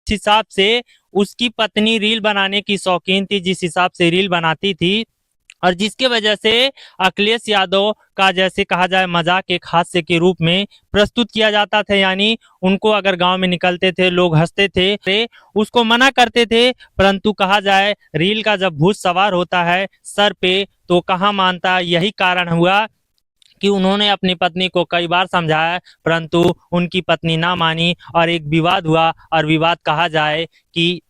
हिसाब से उसकी पत्नी रील बनाने की शौकीन थी, जिस हिसाब से रील बनाती थी, और जिसके वजह से अखिलेश यादव का जैसे कहा जाए मजाक एक हास्य के रूप में प्रस्तुत किया जाता था। यानी उनको अगर गांव में निकलते थे लोग हंसते थे, उसको मना करते थे, परंतु कहा जाए रील का जब भूत सवार होता है सर पे तो कहाँ मानता। यही कारण हुआ कि उन्होंने अपनी पत्नी को कई बार समझाया, परंतु उनकी पत्नी ना मानी और एक विवाद हुआ, और विवाद कहा जाए कि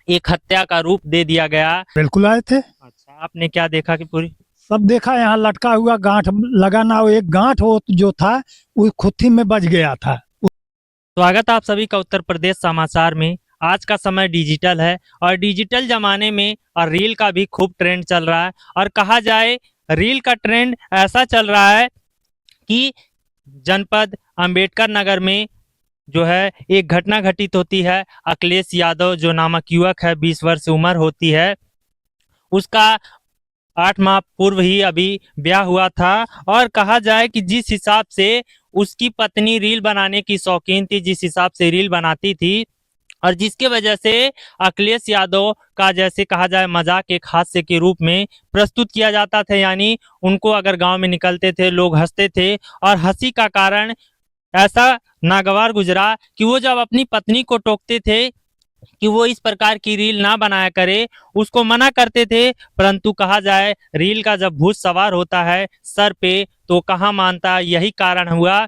एक हत्या का रूप दे दिया गया। बिल्कुल आए थे। अच्छा, आपने क्या देखा कि पूरी सब देखा, यहाँ लटका हुआ गांठ लगा ना, वो एक गांठ हो जो था वो खुत्ती में बच गया था। स्वागत है आप सभी का उत्तर प्रदेश समाचार में। आज का समय डिजिटल है और डिजिटल जमाने में और रील का भी खूब ट्रेंड चल रहा है, और कहा जाए रील का ट्रेंड ऐसा चल रहा है कि जनपद अंबेडकर नगर में जो है एक घटना घटित होती है। अखिलेश यादव जो नामक युवक है, 20 वर्ष उम्र होती है, उसका 8 माह पूर्व ही अभी ब्याह हुआ था, और कहा जाए कि जिस हिसाब से उसकी पत्नी रील बनाने की शौकीन थी, जिस हिसाब से रील बनाती थी, और जिसके वजह से अखिलेश यादव का जैसे कहा जाए मजाक एक हास्य के रूप में प्रस्तुत किया जाता था। यानी उनको अगर गांव में निकलते थे लोग हंसते थे, और हंसी का कारण ऐसा नागवार गुजरा कि वो जब अपनी पत्नी को टोकते थे कि वो इस प्रकार की रील ना बनाया करे, उसको मना करते थे, परंतु कहा जाए रील का जब भूत सवार होता है सर पे तो कहाँ मानता। यही कारण हुआ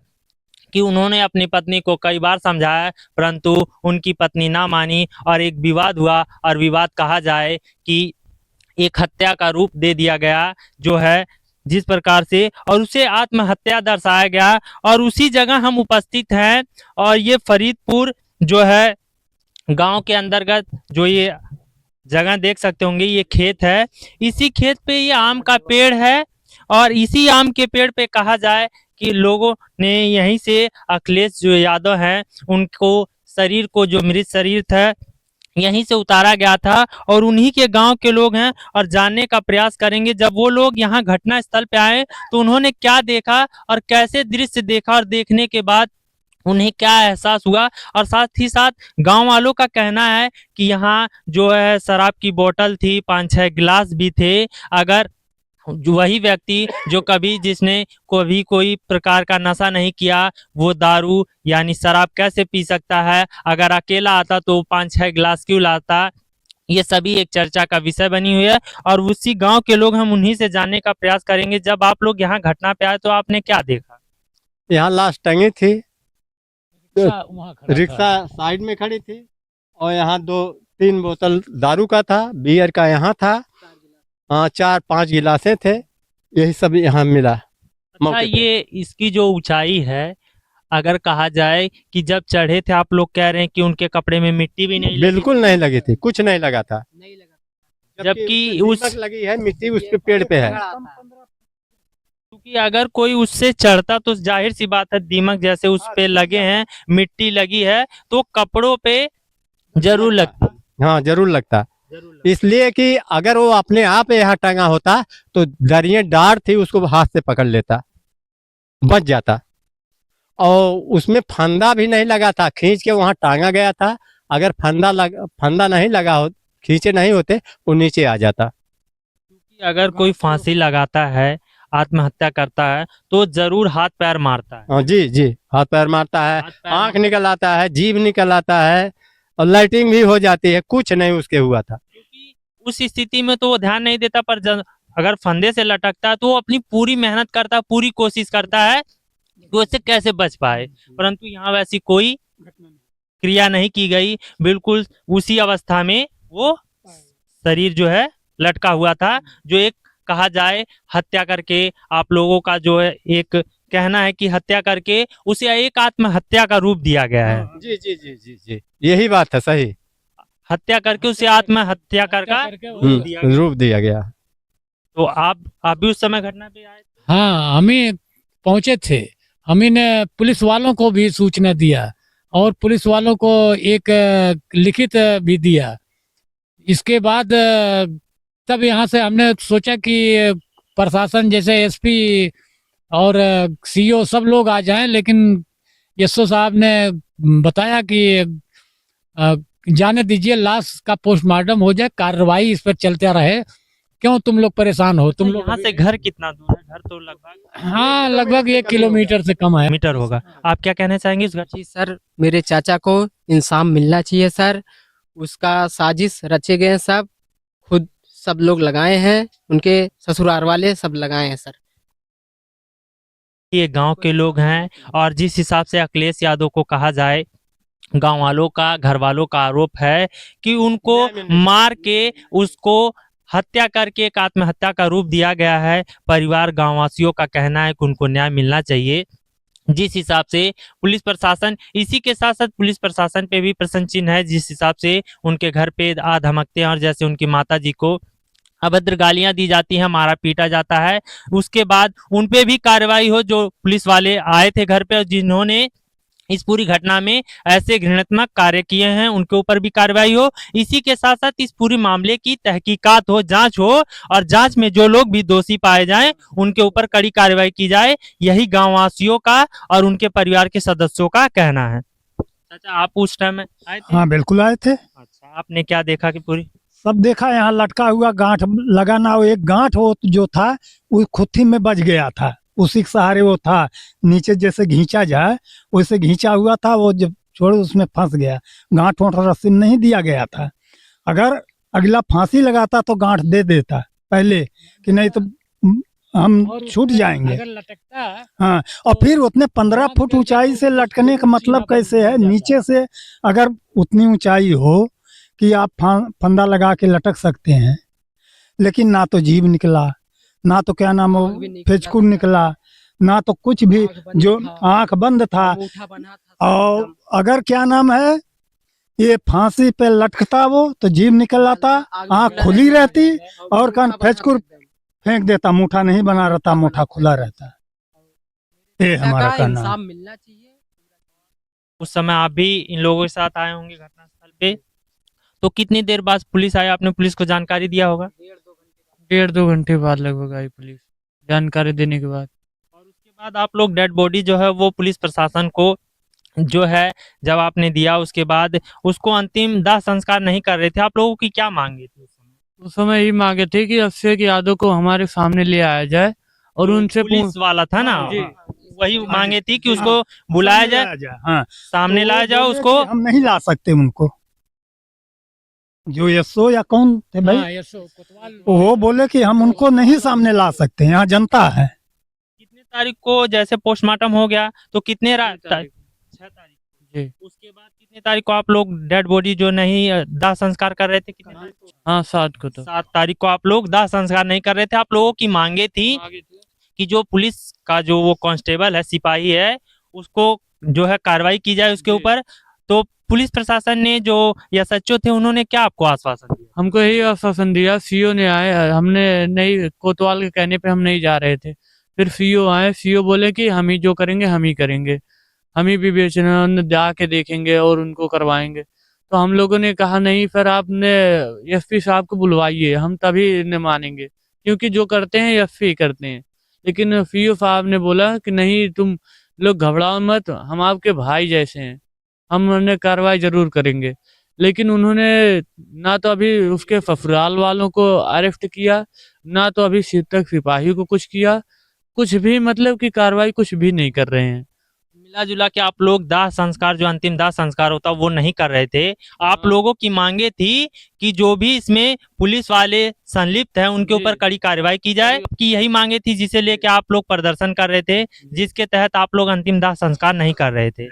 कि उन्होंने अपनी पत्नी को कई बार समझाया, परंतु उनकी पत्नी ना मानी और एक विवाद हुआ, और विवाद कहा जाए कि एक हत्या का रूप दे दिया गया जो है, जिस प्रकार से, और उसे आत्महत्या दर्शाया गया। और उसी जगह हम उपस्थित हैं, और ये फरीदपुर जो है गांव के अंतर्गत जो ये जगह देख सकते होंगे, ये खेत है। इसी खेत पे ये आम का पेड़ है, और इसी आम के पेड़ पे कहा जाए कि लोगों ने यहीं से अखिलेश जो यादव हैं उनको शरीर को जो मृत शरीर था यहीं से उतारा गया था, और उन्हीं के गांव के लोग हैं और जानने का प्रयास करेंगे जब वो लोग यहाँ घटना स्थल पे आए तो उन्होंने क्या देखा और कैसे दृश्य देखा, और देखने के बाद उन्हें क्या एहसास हुआ। और साथ ही साथ गांव वालों का कहना है कि यहाँ जो है शराब की बोतल थी, 5-6 गिलास भी थे। अगर वही व्यक्ति जो कभी जिसने कभी कोई प्रकार का नशा नहीं किया, वो दारू यानी शराब कैसे पी सकता है? अगर अकेला आता तो 5-6 गिलास क्यों लाता? ये सभी एक चर्चा का विषय बनी हुई है, और उसी गांव के लोग हम उन्हीं से जानने का प्रयास करेंगे। जब आप लोग यहाँ घटना पे आए तो आपने क्या देखा? यहाँ लाश टंगी थी, वहाँ खड़ा था। रिक्शा साइड में खड़ी थी, और यहाँ 2-3 बोतल दारू का था, बियर का यहाँ था, हाँ 4-5 गिलासें थे, यही सब यहाँ मिला अच्छा, मौके पे। ये इसकी जो ऊंचाई है, अगर कहा जाए कि जब चढ़े थे आप लोग कह रहे हैं कि उनके कपड़े में मिट्टी भी नहीं लगी, बिल्कुल नहीं लगी थी, कुछ नहीं लगा था, जबकि उसपे उस दीमक लगी है, मिट्टी उस पे पेड़ पे है। क्योंकि अगर कोई उससे चढ़ता तो जाहिर सी बात है दीमक जैसे उस पे लगे हैं, मिट्टी लगी है, तो कपड़ों पे जरूर लगता। हाँ जरूर लगता, इसलिए कि अगर वो अपने आप यहाँ टंगा होता तो दरिया डार थी, उसको हाथ से पकड़ लेता, बच जाता, और उसमें फंदा भी नहीं लगा था, खींच के वहां टांगा गया था। अगर फंदा नहीं लगा हो, खींचे नहीं होते, वो नीचे आ जाता। क्योंकि अगर कोई फांसी लगाता है, आत्महत्या करता है, तो जरूर हाथ पैर मारता है। हाँ जी जी, हाथ पैर मारता है, हाथ पैर आंख निकल आता है, जीभ निकल आता है, और लाइटिंग भी हो जाती है, कुछ नहीं उसके हुआ था। क्योंकि उस स्थिति में तो वो ध्यान नहीं देता, पर अगर फंदे से लटकता है तो वो अपनी पूरी मेहनत करता है, पूरी कोशिश करता है कि उससे कैसे बच पाए, परंतु यहाँ वैसी कोई क्रिया नहीं की गई। बिल्कुल उसी अवस्था में वो शरीर जो है लटका हुआ था, जो एक कहा जाए हत्या करके, आप लोगों का जो है एक कहना है कि हत्या करके उसे एक आत्महत्या का रूप दिया गया है। जी जी जी जी जी, यही बात है, सही, हत्या करके उसे आत्महत्या का रूप दिया गया। रूप दिया गया। तो आप भी उस समय घटना पे आए थे? हाँ, हमें पहुंचे थे, हमें ने पुलिस वालों को भी सूचना दिया, और पुलिस वालों को एक लिखित भी दिया। इसके बाद तब यहाँ से हमने सोचा कि प्रशासन जैसे एसपी और सीईओ सब लोग आ जाएं, लेकिन एसओ साहब ने बताया कि जाने दीजिए, लाश का पोस्टमार्टम हो जाए, कार्रवाई इस पर चलते रहे। क्यों तुम लोग परेशान हो? तुम लोग यहाँ से घर कितना दूर है? घर तो लगभग हाँ, लगभग 1 किलोमीटर से कम है। मीटर होगा। आप क्या कहना चाहेंगे इस घर? जी सर, मेरे चाचा को इंसाफ मिलना चाहिए सर। उसका साजिश रचे गए हैं सब, खुद सब लोग लगाए हैं, उनके ससुराल वाले सब लगाए हैं सर। ये गांव के लोग हैं और जिस हिसाब से अखिलेश यादव को कहा जाए, गांव वालों का, घर वालों का आरोप है कि उनको मार के उसको हत्या करके एक आत्महत्या का रूप दिया गया है। परिवार गांववासियों का कहना है कि उनको न्याय मिलना चाहिए। जिस हिसाब से पुलिस प्रशासन, इसी के साथ साथ पुलिस प्रशासन पे भी प्रश्न चिन्ह है, जिस हिसाब से उनके घर पे आ धमकते हैं और जैसे उनकी माता जी को अभद्र गालियां दी जाती हैं, मारा पीटा जाता है, उसके बाद उन पे भी कार्रवाई हो। जो पुलिस वाले आए थे घर पे और जिन्होंने इस पूरी घटना में ऐसे घृणात्मक कार्य किए हैं, उनके ऊपर भी कार्रवाई हो। इसी के साथ साथ इस पूरे मामले की तहकीकात हो, जांच हो और जांच में जो लोग भी दोषी पाए जाएं उनके ऊपर कड़ी कार्रवाई की जाए। यही गांव वासियों का और उनके परिवार के सदस्यों का कहना है। चाचा, आप उस टाइम आए थे? हाँ बिल्कुल आए थे। अच्छा, आपने क्या देखा कि पूरी सब देखा, यहाँ लटका हुआ गांठ लगा ना, वो एक गांठ हो जो था वो खुत्ती में बच गया था, उसी के सहारे वो था। नीचे जैसे घींचा जाए वैसे घींचा हुआ था, वो जब छोड़ उसमें फंस गया। गांठ वाठ रस्सी में नहीं दिया गया था। अगर अगला फांसी लगाता तो गांठ दे देता पहले कि नहीं तो हम और छूट जाएंगे। अगर लटकता हाँ, और फिर उतने 15 फुट ऊंचाई से लटकने का मतलब कैसे है? नीचे से अगर उतनी ऊंचाई हो कि आप फंदा लगा के लटक सकते हैं, लेकिन ना तो जीभ निकला, ना तो क्या नाम हो फेचकुर निकला, ना तो कुछ भी, जो आंख बंद था। और अगर क्या नाम है ये फांसी पे लटकता वो तो जीभ निकल आता, आंख खुली रहती और कान फेचकुर फेंक देता, मुठा नहीं बना रहता, मुठा खुला रहता। ये हमारा कहना है। इंसाफ मिलना चाहिए। उस समय आप भी इन लोगों के साथ आए होंगे घटनास्थल पे, तो कितनी देर बाद पुलिस आई? आपने पुलिस को जानकारी दिया होगा? 1.5-2 घंटे बाद लगभग आई पुलिस, जानकारी देने के बाद। और उसके बाद आप लोग डेड बॉडी जो है वो पुलिस प्रशासन को जो है जब आपने दिया, उसके बाद उसको अंतिम दाह संस्कार नहीं कर रहे थे, आप लोगों की क्या मांगे थी उस समय? उस समय यही मांगे थे कि अभिषेक यादव को हमारे सामने ले आया जाए और जो उनसे पुलिस वाला था ना, जी। वही मांगे थी कि उसको बुलाया जाए, हाँ, सामने तो लाया वो जाए बोले उसको। कि हम नहीं ला सकते उनको। जो यशो या कौन थे भाई, हाँ, यशो कोतवाल वो बोले कि हम उनको नहीं सामने ला सकते, यहाँ जनता है। कितने तारीख को जैसे पोस्टमार्टम हो गया तो कितने 6 तारीख 6 तारीख जी। उसके बाद कितने तारीख को आप लोग डेड बॉडी जो नहीं दाह संस्कार कर रहे थे? कितने तारीख को? हाँ 7 को तो 7 तारीख को आप लोग दाह संस्कार नहीं कर रहे थे। आप लोगों की मांगे थी कि जो पुलिस का जो वो कांस्टेबल है, सिपाही है, उसको जो है कार्रवाई की जाए उसके जी। ऊपर। तो पुलिस प्रशासन ने जो एसएचओ थे उन्होंने क्या आपको आश्वासन दिया? हमको यही आश्वासन दिया, सीओ ने आए, हमने नहीं, कोतवाल के कहने पे हम नहीं जा रहे थे। फिर सीओ आए, सीओ बोले कि हम ही जो करेंगे हम ही करेंगे, हम ही विवेचना जाके देखेंगे और उनको करवाएंगे। तो हम लोगों ने कहा नहीं, फिर आपने एसपी साहब को बुलवाइए, हम तभी इन्हें मानेंगे, क्योंकि जो करते हैं एसपी करते हैं। लेकिन सीओ साहब ने बोला कि नहीं, तुम लोग घबराओ मत, हम आपके भाई जैसे हैं, हम उन्हें कार्रवाई जरूर करेंगे। लेकिन उन्होंने ना तो अभी उसके ससुराल वालों को अरेस्ट किया, ना तो अभी तक सिपाही को कुछ किया, कुछ भी, मतलब कि कार्रवाई कुछ भी नहीं कर रहे हैं। मिला जुला के आप लोग दाह संस्कार, जो अंतिम दाह संस्कार होता वो नहीं कर रहे थे। आप लोगों की मांगे थी कि जो भी इसमें पुलिस वाले संलिप्त हैं उनके ऊपर कड़ी कार्रवाई की जाए, कि यही मांगे थी जिसे लेके आप लोग प्रदर्शन कर रहे थे, जिसके तहत आप लोग अंतिम दाह संस्कार नहीं कर रहे थे।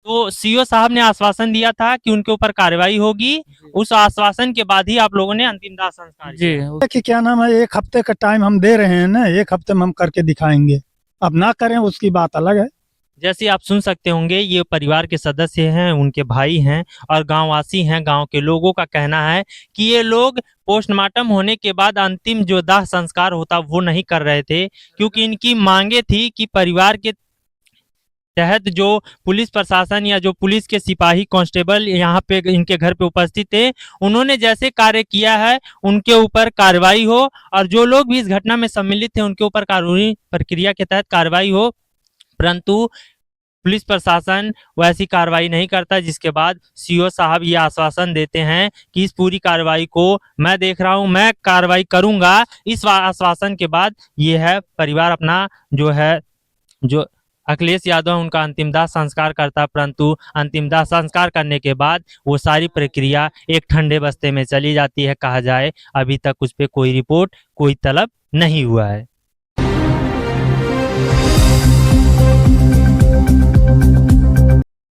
तो सीओ साहब ने आश्वासन दिया था कि उनके ऊपर कार्रवाई होगी, उस आश्वासन के बाद ही आप लोगों ने अंतिम दाह संस्कार जी किया। कि क्या नाम है, 1 हफ्ते का टाइम हम दे रहे हैं ना, 1 हफ्ते में हम करके दिखाएंगे। अब ना करें उसकी बात अलग है। जैसे आप सुन सकते होंगे, ये परिवार के सदस्य हैं, उनके भाई हैं और गांववासी हैं। गांव के लोगों का कहना है कि ये लोग पोस्टमार्टम होने के बाद अंतिम जो दाह संस्कार होता वो नहीं कर रहे थे, क्योंकि इनकी मांगे थी कि परिवार के तहत जो पुलिस प्रशासन या जो पुलिस के सिपाही कांस्टेबल यहाँ पे इनके घर पे उपस्थित थे, उन्होंने जैसे कार्य किया है उनके ऊपर कार्रवाई हो, और जो लोग भी इस घटना में सम्मिलित थे उनके ऊपर कानूनी प्रक्रिया के तहत कार्रवाई हो। परंतु पुलिस प्रशासन वैसी कार्रवाई नहीं करता, जिसके बाद सीओ साहब ये आश्वासन देते हैं कि इस पूरी कार्रवाई को मैं देख रहा हूं, मैं कार्रवाई करूंगा। इस आश्वासन के बाद ये है परिवार अपना जो अखिलेश यादव है उनका अंतिम दाह संस्कार करता, परंतु अंतिम दाह संस्कार करने के बाद वो सारी प्रक्रिया एक ठंडे बस्ते में चली जाती है। कहा जाए अभी तक उस पर कोई रिपोर्ट, कोई तलब नहीं हुआ है।